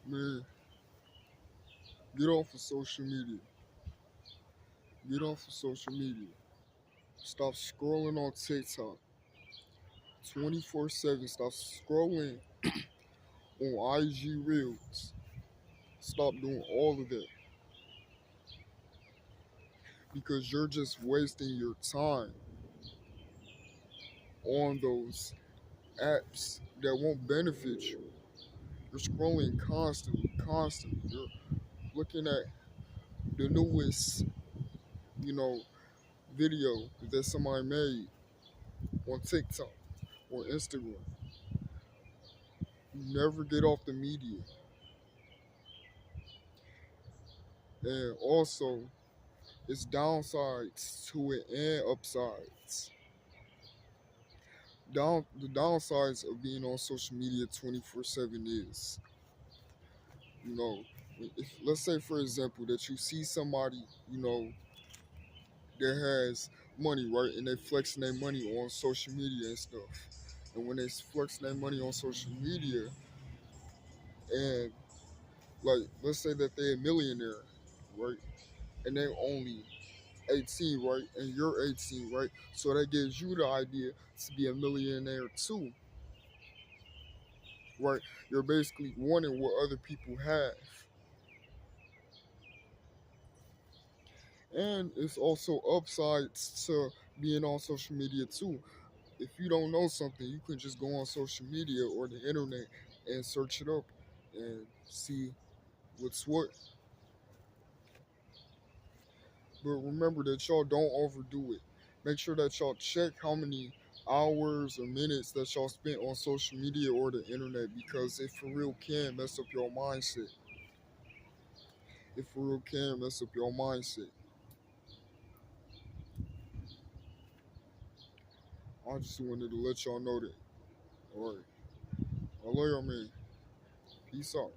Man, get off of social media. Get off of social media. Stop scrolling on TikTok 24/7. Stop scrolling on IG Reels. Stop doing all of that because you're just wasting your time on those apps that won't benefit you. You're scrolling constantly, constantly. You're looking at the newest, you know, video that somebody made on TikTok or Instagram. You never get off the media. And also, it's downsides to it and upsides. The downsides of being on social media 24/7 is, you know, if, let's say for example that you see somebody, that has money, right, and they flexing their money on social media and stuff. And when they flexing their money on social media, and like let's say that they're a millionaire, right, and they only 18, right, and you're 18, right, so that gives you the idea to be a millionaire too, right? You're basically wanting what other people have. And it's also upsides to being on social media too. If you don't know something, you can just go on social media or the internet and search it up and see what's what. But remember that y'all don't overdo it. Make sure that y'all check how many hours or minutes that y'all spent on social media or the internet because it for real can mess up your mindset. It for real can mess up your mindset. I just wanted to let y'all know that. Alright. I love y'all, man. Peace out.